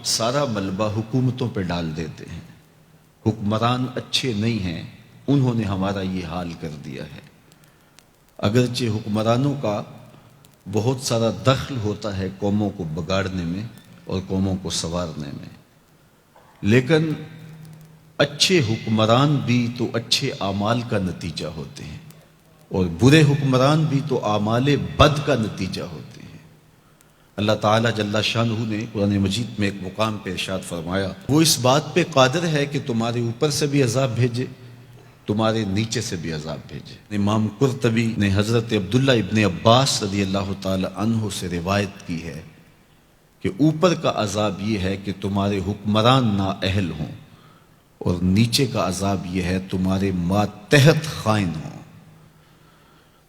سارا ملبہ حکومتوں پہ ڈال دیتے ہیں۔ حکمران اچھے نہیں ہیں، انہوں نے ہمارا یہ حال کر دیا ہے۔ اگرچہ حکمرانوں کا بہت سارا دخل ہوتا ہے قوموں کو بگاڑنے میں اور قوموں کو سنوارنے میں، لیکن اچھے حکمران بھی تو اچھے اعمال کا نتیجہ ہوتے ہیں، اور برے حکمران بھی تو اعمال بد کا نتیجہ ہوتے ہیں۔ اللہ تعالیٰ جل شانہ نے قرآن مجید میں ایک مقام پہ ارشاد فرمایا، وہ اس بات پہ قادر ہے کہ تمہارے اوپر سے بھی عذاب بھیجے، تمہارے نیچے سے بھی عذاب بھیجے۔ امام قرطبی نے حضرت عبداللہ ابن عباس رضی اللہ تعالی عنہ سے روایت کی ہے کہ اوپر کا عذاب یہ ہے کہ تمہارے حکمران نااہل ہوں، اور نیچے کا عذاب یہ ہے تمہارے ماتحت خائن ہوں۔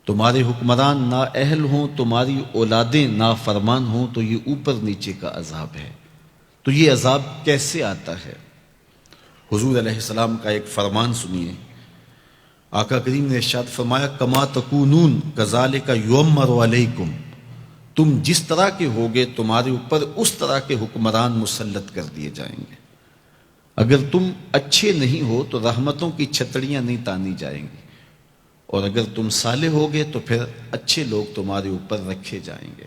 تمہارے حکمران نااہل ہوں، تمہاری اولادیں نافرمان ہوں، تو یہ اوپر نیچے کا عذاب ہے۔ تو یہ عذاب کیسے آتا ہے؟ حضور علیہ السلام کا ایک فرمان سنیے۔ آقا کریم نے ارشاد فرمایا، کما تکونون کذالک یؤمر علیکم، تم جس طرح کے ہوگے تمہارے اوپر اس طرح کے حکمران مسلط کر دیے جائیں گے۔ اگر تم اچھے نہیں ہو تو رحمتوں کی چھتڑیاں نہیں تانی جائیں گی، اور اگر تم صالح ہوگے تو پھر اچھے لوگ تمہارے اوپر رکھے جائیں گے۔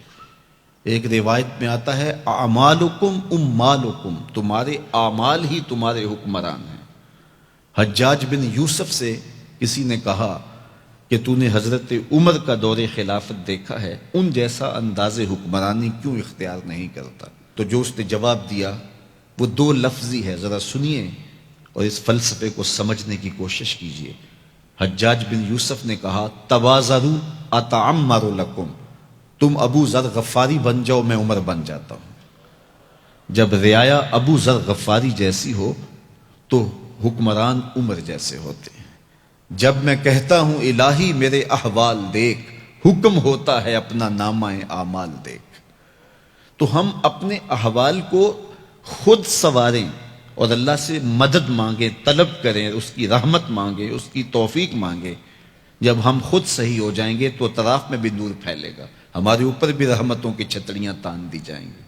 ایک روایت میں آتا ہے، اعمالکم امالکم، تمہارے اعمال ہی تمہارے حکمران ہیں۔ حجاج بن یوسف سے کسی نے کہا کہ تو نے حضرت عمر کا دور خلافت دیکھا ہے، ان جیسا انداز حکمرانی کیوں اختیار نہیں کرتا؟ تو جو اس نے جواب دیا وہ دو لفظی ہے، ذرا سنیے اور اس فلسفے کو سمجھنے کی کوشش کیجیے۔ حجاج بن یوسف نے کہا، تواضعوا اتعمر لکم، تم ابو ذر غفاری بن جاؤ، میں عمر بن جاتا ہوں۔ جب رعایا ابو ذر غفاری جیسی ہو تو حکمران عمر جیسے ہوتے ہیں۔ جب میں کہتا ہوں الہی میرے احوال دیکھ، حکم ہوتا ہے اپنا نامہ اعمال دیکھ۔ تو ہم اپنے احوال کو خود سنواریں اور اللہ سے مدد مانگیں، طلب کریں، اس کی رحمت مانگیں، اس کی توفیق مانگیں۔ جب ہم خود صحیح ہو جائیں گے تو اطراف میں بھی نور پھیلے گا، ہمارے اوپر بھی رحمتوں کی چھتریاں تان دی جائیں گی۔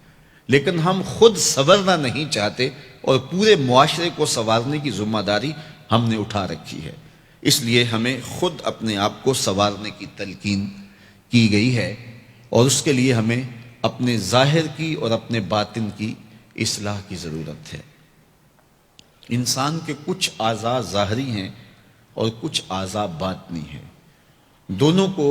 لیکن ہم خود سنورنا نہیں چاہتے، اور پورے معاشرے کو سنوارنے کی ذمہ داری ہم نے اٹھا رکھی ہے۔ اس لیے ہمیں خود اپنے آپ کو سنوارنے کی تلقین کی گئی ہے، اور اس کے لیے ہمیں اپنے ظاہر کی اور اپنے باطن کی اصلاح کی ضرورت ہے۔ انسان کے کچھ اعضاء ظاہری ہیں اور کچھ اعضاء باطنی ہیں۔ دونوں کو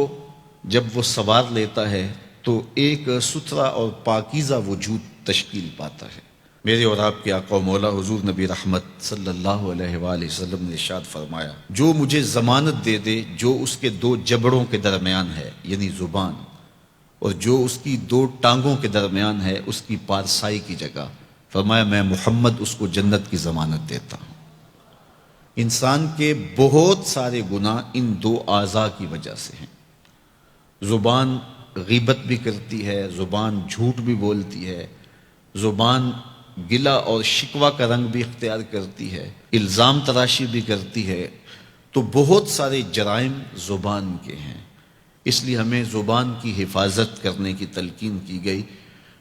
جب وہ سنوار لیتا ہے تو ایک ستھرا اور پاکیزہ وجود تشکیل پاتا ہے۔ میرے اور آپ کے آقا و مولا حضور نبی رحمت صلی اللہ علیہ وآلہ وسلم نے ارشاد فرمایا، جو مجھے ضمانت دے دے جو اس کے دو جبڑوں کے درمیان ہے، یعنی زبان، اور جو اس کی دو ٹانگوں کے درمیان ہے، اس کی پارسائی کی جگہ، فرمایا میں محمد اس کو جنت کی ضمانت دیتا ہوں۔ انسان کے بہت سارے گناہ ان دو اعضاء کی وجہ سے ہیں۔ زبان غیبت بھی کرتی ہے، زبان جھوٹ بھی بولتی ہے، زبان گلہ اور شکوہ کا رنگ بھی اختیار کرتی ہے، الزام تراشی بھی کرتی ہے۔ تو بہت سارے جرائم زبان کے ہیں، اس لیے ہمیں زبان کی حفاظت کرنے کی تلقین کی گئی۔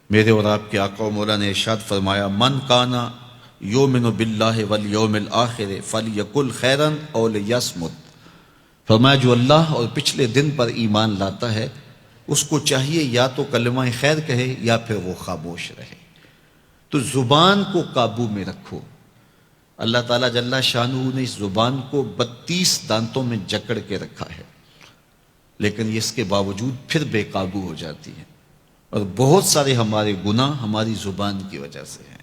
میرے اور آپ کے آقا و مولا نے ارشاد فرمایا، من کانا یؤمن باللہ والیوم الآخر فلیقل خیرا او لیصمت، فرمایا جو اللہ اور پچھلے دن پر ایمان لاتا ہے اس کو چاہیے یا تو کلمہ خیر کہے یا پھر وہ خاموش رہے۔ تو زبان کو قابو میں رکھو۔ اللہ تعالیٰ جل شانہ نے اس زبان کو 32 دانتوں میں جکڑ کے رکھا ہے، لیکن اس کے باوجود پھر بے قابو ہو جاتی ہے، اور بہت سارے ہمارے گناہ ہماری زبان کی وجہ سے ہیں۔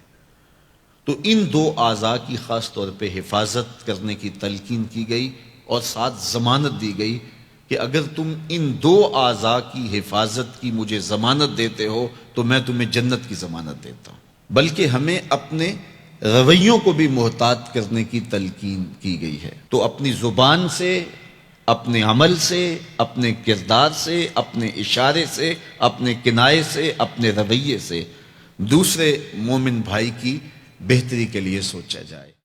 تو ان دو اعضاء کی خاص طور پہ حفاظت کرنے کی تلقین کی گئی، اور ساتھ ضمانت دی گئی کہ اگر تم ان دو اعضاء کی حفاظت کی مجھے ضمانت دیتے ہو تو میں تمہیں جنت کی ضمانت دیتا ہوں۔ بلکہ ہمیں اپنے رویوں کو بھی محتاط کرنے کی تلقین کی گئی ہے۔ تو اپنی زبان سے، اپنے عمل سے، اپنے کردار سے، اپنے اشارے سے، اپنے کنائے سے، اپنے رویے سے دوسرے مومن بھائی کی بہتری کے لیے سوچا جائے۔